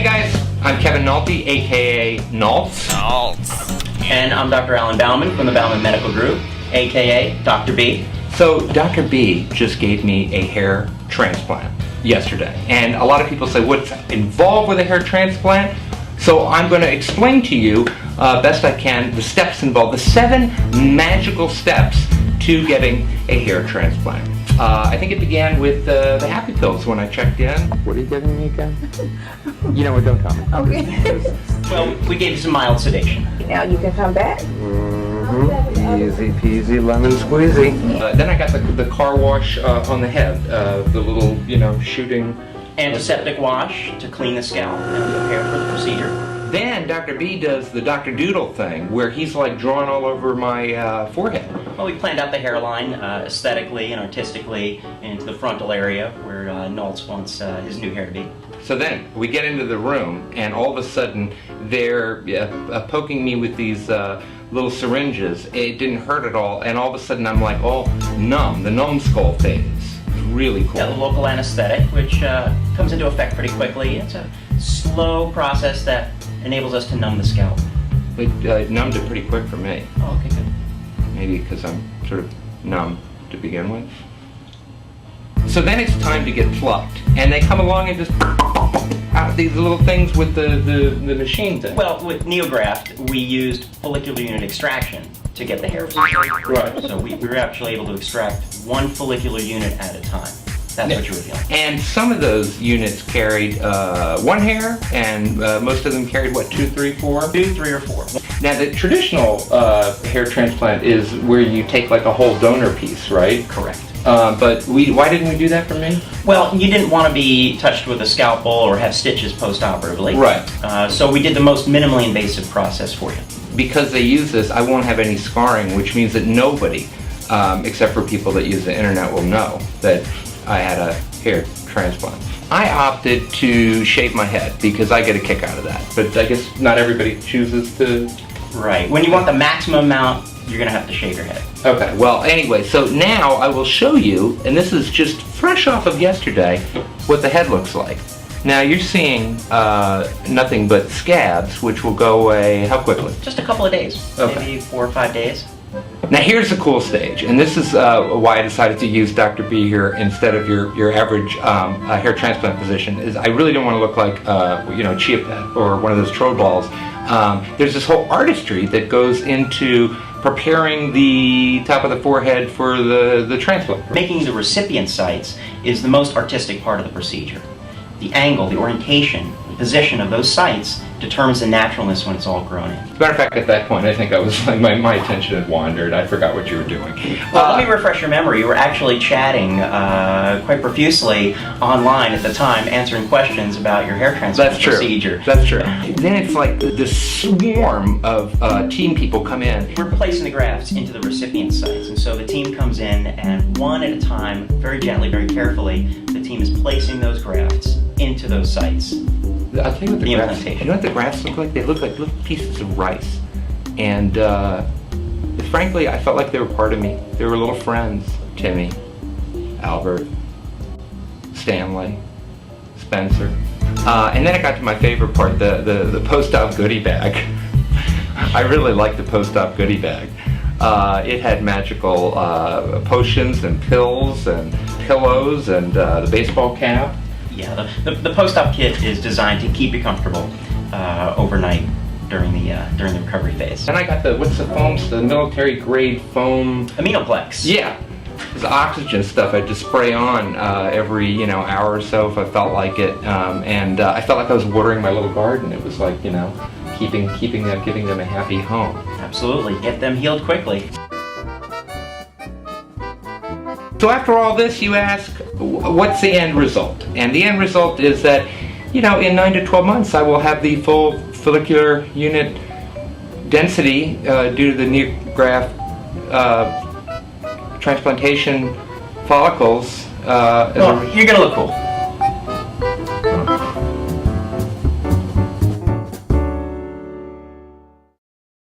Hey guys, I'm Kevin Nolte, aka Naltz. And I'm Dr. Alan Bauman from the Bauman Medical Group, aka Dr. B. So Dr. B just gave me a hair transplant yesterday. And a lot of people say, what's involved with a hair transplant? So I'm going to explain to you, best I can, the steps involved, the 7 magical steps to getting a hair transplant. I think it began with the happy pills when I checked in. What are you giving me again? You know what, don't tell me. Okay. Well, we gave you some mild sedation. Now you can come back. Easy peasy lemon squeezy. Then I got the car wash on the head, the little, shooting. Antiseptic wash to clean the scalp and prepare for the procedure. Then Dr. B does the Dr. Doodle thing, where he's like drawing all over my forehead. Well, we planned out the hairline aesthetically and artistically into the frontal area where Naltz wants his new hair to be. So then we get into the room, and all of a sudden they're poking me with these little syringes. It didn't hurt at all, and all of a sudden I'm like, oh, numb, the numbskull phase. Really cool. Yeah, the local anesthetic, which comes into effect pretty quickly. It's a slow process that enables us to numb the scalp. It numbed it pretty quick for me. Oh, okay, good. Maybe because I'm sort of numb to begin with. So then it's time to get plucked, and they come along and just out these little things with the machine thing. Well, with NeoGraft, we used follicular unit extraction to get the hair. Right. So we were actually able to extract 1 follicular unit at a time. That's what you're feeling. And some of those units carried 1 hair, and most of them carried, what, 2, 3, 4? 2, 3, or 4. Now, the traditional hair transplant is where you take like a whole donor piece, right? Correct. But why didn't we do that for me? Well, you didn't want to be touched with a scalpel or have stitches post-operatively. Right. So we did the most minimally invasive process for you. Because they use this, I won't have any scarring, which means that nobody, except for people that use the internet, will know that I had a hair transplant. I opted to shave my head because I get a kick out of that. But I guess not everybody chooses to. Right. When you want the maximum amount, you're going to have to shave your head. Okay, well, anyway, so now I will show you, and this is just fresh off of yesterday, what the head looks like. Now you're seeing nothing but scabs, which will go away how quickly? Just a couple of days. Okay. Maybe 4 or 5 days. Now here's the cool stage, and this is why I decided to use Dr. B here instead of your average hair transplant physician. Is I really don't want to look like Chia Pet or one of those troll balls. There's this whole artistry that goes into preparing the top of the forehead for the transplant. Making the recipient sites is the most artistic part of the procedure. The angle, the orientation, the position of those sites determines the naturalness when it's all grown in. As a matter of fact, at that point, I think I was like my attention had wandered. I forgot what you were doing. Well, let me refresh your memory. You were actually chatting quite profusely online at the time, answering questions about your hair transplant procedure. That's true. Then it's like this swarm of team people come in. We're placing the grafts into the recipient sites, and so the team comes in, and one at a time, very gently, very carefully, the team is placing those grafts into those sites. I'll tell you what you know what the grafts look like? They look like little pieces of rice. And frankly, I felt like they were part of me. They were little friends. Timmy, Albert, Stanley, Spencer. And then I got to my favorite part, the post-op goodie bag. I really liked the post-op goodie bag. It had magical potions and pills and pillows and the baseball cap. Yeah, the post-op kit is designed to keep you comfortable overnight during the recovery phase. And I got the foams, the military grade foam. Aminoplex. Yeah, it's oxygen stuff I just spray on every hour or so if I felt like it, and I felt like I was watering my little garden. It was like keeping them, giving them a happy home. Absolutely, get them healed quickly. So after all this, you ask, what's the end result? And the end result is that, in 9 to 12 months, I will have the full follicular unit density due to the NeoGraft transplantation follicles. Well, you're gonna look cool.